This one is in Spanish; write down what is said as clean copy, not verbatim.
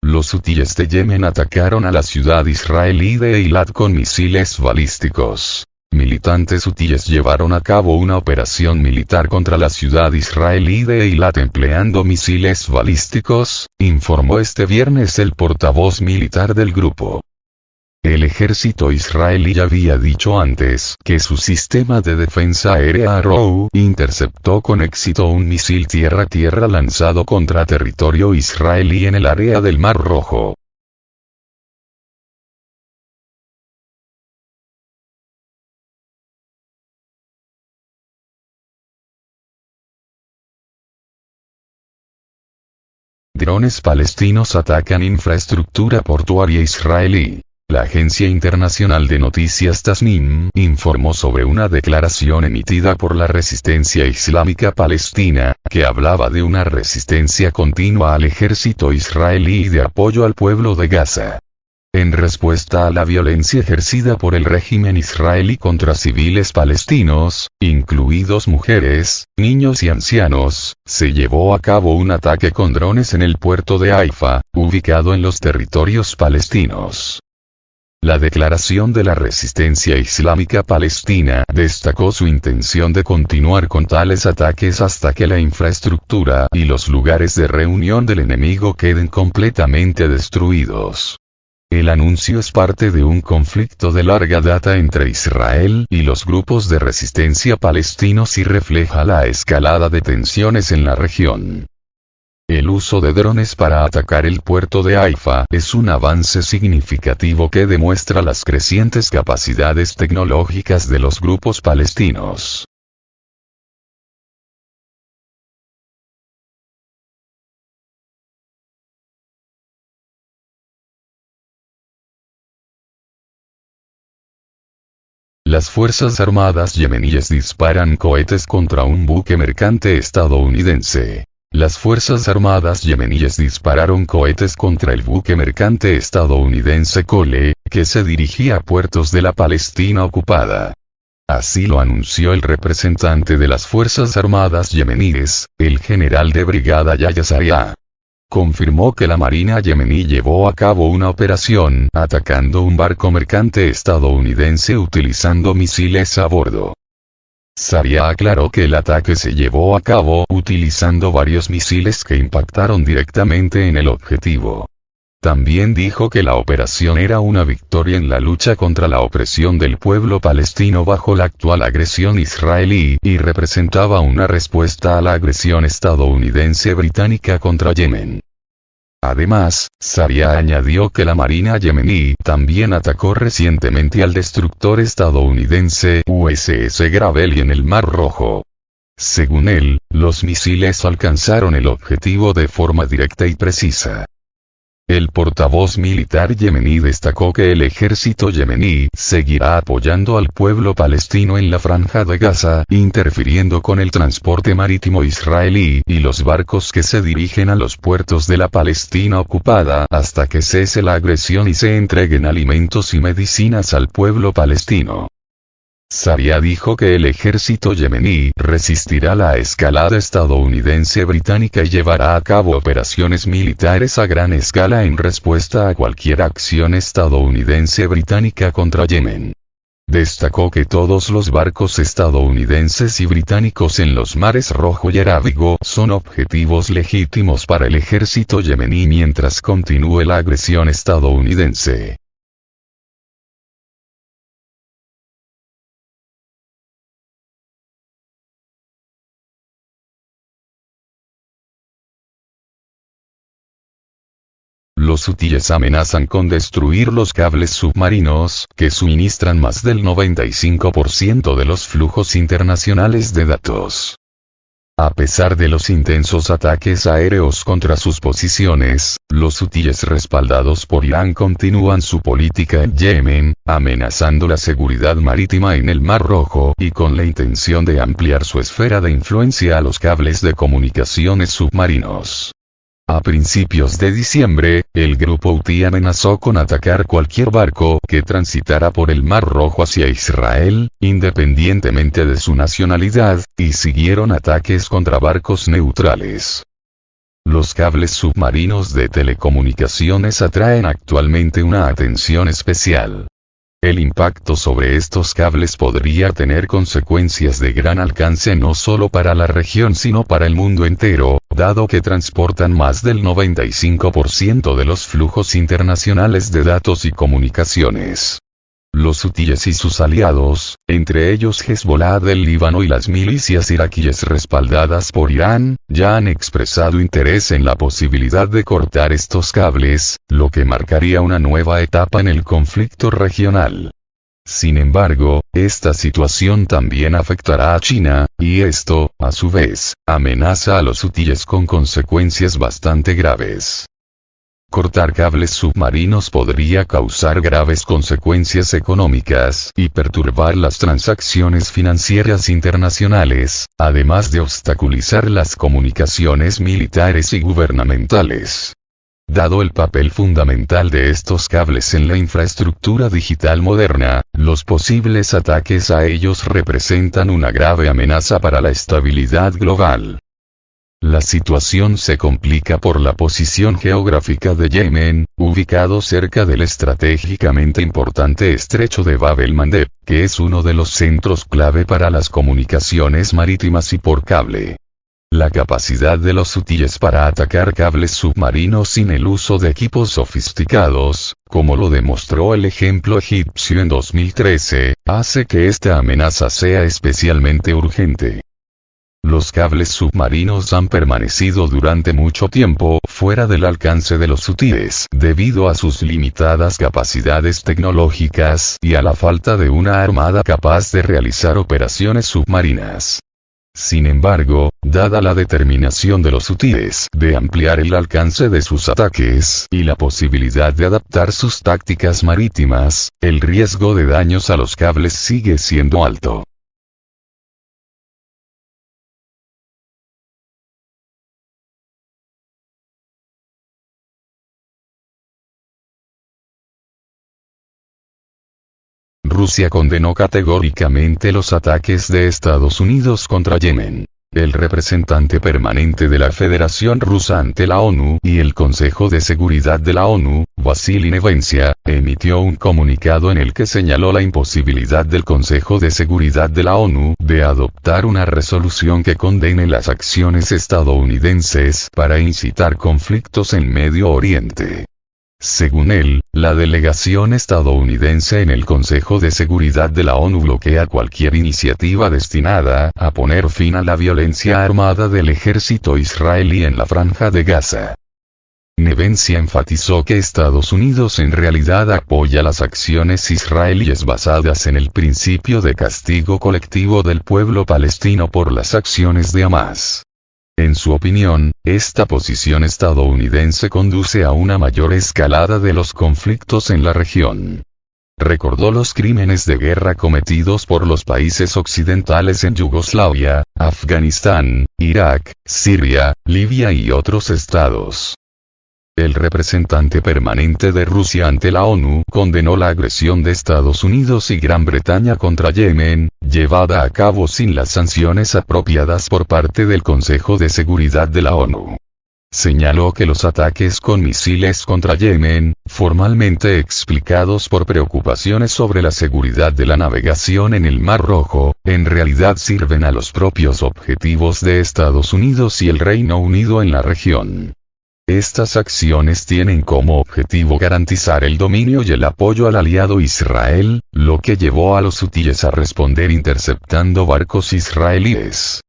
los hutíes de Yemen atacaron a la ciudad israelí de Eilat con misiles balísticos. Militantes hutíes llevaron a cabo una operación militar contra la ciudad israelí de Eilat empleando misiles balísticos, informó este viernes el portavoz militar del grupo. El ejército israelí ya había dicho antes que su sistema de defensa aérea Arrow interceptó con éxito un misil tierra-tierra lanzado contra territorio israelí en el área del Mar Rojo. Drones palestinos atacan infraestructura portuaria israelí. La agencia internacional de noticias Tasnim informó sobre una declaración emitida por la Resistencia Islámica Palestina, que hablaba de una resistencia continua al ejército israelí y de apoyo al pueblo de Gaza. En respuesta a la violencia ejercida por el régimen israelí contra civiles palestinos, incluidos mujeres, niños y ancianos, se llevó a cabo un ataque con drones en el puerto de Haifa, ubicado en los territorios palestinos. La declaración de la Resistencia Islámica Palestina destacó su intención de continuar con tales ataques hasta que la infraestructura y los lugares de reunión del enemigo queden completamente destruidos. El anuncio es parte de un conflicto de larga data entre Israel y los grupos de resistencia palestinos y refleja la escalada de tensiones en la región. El uso de drones para atacar el puerto de Haifa es un avance significativo que demuestra las crecientes capacidades tecnológicas de los grupos palestinos. Las Fuerzas Armadas yemeníes disparan cohetes contra un buque mercante estadounidense. Las Fuerzas Armadas yemeníes dispararon cohetes contra el buque mercante estadounidense Cole, que se dirigía a puertos de la Palestina ocupada. Así lo anunció el representante de las Fuerzas Armadas yemeníes, el general de brigada Yahya Sarea. Confirmó que la Marina yemení llevó a cabo una operación atacando un barco mercante estadounidense utilizando misiles a bordo. Sarea aclaró que el ataque se llevó a cabo utilizando varios misiles que impactaron directamente en el objetivo. También dijo que la operación era una victoria en la lucha contra la opresión del pueblo palestino bajo la actual agresión israelí y representaba una respuesta a la agresión estadounidense británica contra Yemen. Además, Sarea añadió que la Marina yemení también atacó recientemente al destructor estadounidense USS Gravely en el Mar Rojo. Según él, los misiles alcanzaron el objetivo de forma directa y precisa. El portavoz militar yemení destacó que el ejército yemení seguirá apoyando al pueblo palestino en la franja de Gaza, interfiriendo con el transporte marítimo israelí y los barcos que se dirigen a los puertos de la Palestina ocupada hasta que cese la agresión y se entreguen alimentos y medicinas al pueblo palestino. Sarea dijo que el ejército yemení resistirá la escalada estadounidense-británica y llevará a cabo operaciones militares a gran escala en respuesta a cualquier acción estadounidense-británica contra Yemen. Destacó que todos los barcos estadounidenses y británicos en los mares Rojo y Arábigo son objetivos legítimos para el ejército yemení mientras continúe la agresión estadounidense. Los hutíes amenazan con destruir los cables submarinos que suministran más del 95% de los flujos internacionales de datos. A pesar de los intensos ataques aéreos contra sus posiciones, los hutíes respaldados por Irán continúan su política en Yemen, amenazando la seguridad marítima en el Mar Rojo y con la intención de ampliar su esfera de influencia a los cables de comunicaciones submarinos. A principios de diciembre, el grupo hutí amenazó con atacar cualquier barco que transitara por el Mar Rojo hacia Israel, independientemente de su nacionalidad, y siguieron ataques contra barcos neutrales. Los cables submarinos de telecomunicaciones atraen actualmente una atención especial. El impacto sobre estos cables podría tener consecuencias de gran alcance no solo para la región sino para el mundo entero, dado que transportan más del 95% de los flujos internacionales de datos y comunicaciones. Los hutíes y sus aliados, entre ellos Hezbollah del Líbano y las milicias iraquíes respaldadas por Irán, ya han expresado interés en la posibilidad de cortar estos cables, lo que marcaría una nueva etapa en el conflicto regional. Sin embargo, esta situación también afectará a China, y esto, a su vez, amenaza a los hutíes con consecuencias bastante graves. Cortar cables submarinos podría causar graves consecuencias económicas y perturbar las transacciones financieras internacionales, además de obstaculizar las comunicaciones militares y gubernamentales. Dado el papel fundamental de estos cables en la infraestructura digital moderna, los posibles ataques a ellos representan una grave amenaza para la estabilidad global. La situación se complica por la posición geográfica de Yemen, ubicado cerca del estratégicamente importante estrecho de Bab el-Mandeb, que es uno de los centros clave para las comunicaciones marítimas y por cable. La capacidad de los hutíes para atacar cables submarinos sin el uso de equipos sofisticados, como lo demostró el ejemplo egipcio en 2013, hace que esta amenaza sea especialmente urgente. Los cables submarinos han permanecido durante mucho tiempo fuera del alcance de los hutíes debido a sus limitadas capacidades tecnológicas y a la falta de una armada capaz de realizar operaciones submarinas. Sin embargo, dada la determinación de los hutíes de ampliar el alcance de sus ataques y la posibilidad de adaptar sus tácticas marítimas, el riesgo de daños a los cables sigue siendo alto. Rusia condenó categóricamente los ataques de Estados Unidos contra Yemen. El representante permanente de la Federación Rusa ante la ONU y el Consejo de Seguridad de la ONU, Vasily Nevencia, emitió un comunicado en el que señaló la imposibilidad del Consejo de Seguridad de la ONU de adoptar una resolución que condene las acciones estadounidenses para incitar conflictos en Medio Oriente. Según él, la delegación estadounidense en el Consejo de Seguridad de la ONU bloquea cualquier iniciativa destinada a poner fin a la violencia armada del ejército israelí en la Franja de Gaza. Nevencia enfatizó que Estados Unidos en realidad apoya las acciones israelíes basadas en el principio de castigo colectivo del pueblo palestino por las acciones de Hamás. En su opinión, esta posición estadounidense conduce a una mayor escalada de los conflictos en la región. Recordó los crímenes de guerra cometidos por los países occidentales en Yugoslavia, Afganistán, Irak, Siria, Libia y otros estados. El representante permanente de Rusia ante la ONU condenó la agresión de Estados Unidos y Gran Bretaña contra Yemen, llevada a cabo sin las sanciones apropiadas por parte del Consejo de Seguridad de la ONU. Señaló que los ataques con misiles contra Yemen, formalmente explicados por preocupaciones sobre la seguridad de la navegación en el Mar Rojo, en realidad sirven a los propios objetivos de Estados Unidos y el Reino Unido en la región. Estas acciones tienen como objetivo garantizar el dominio y el apoyo al aliado Israel, lo que llevó a los hutíes a responder interceptando barcos israelíes.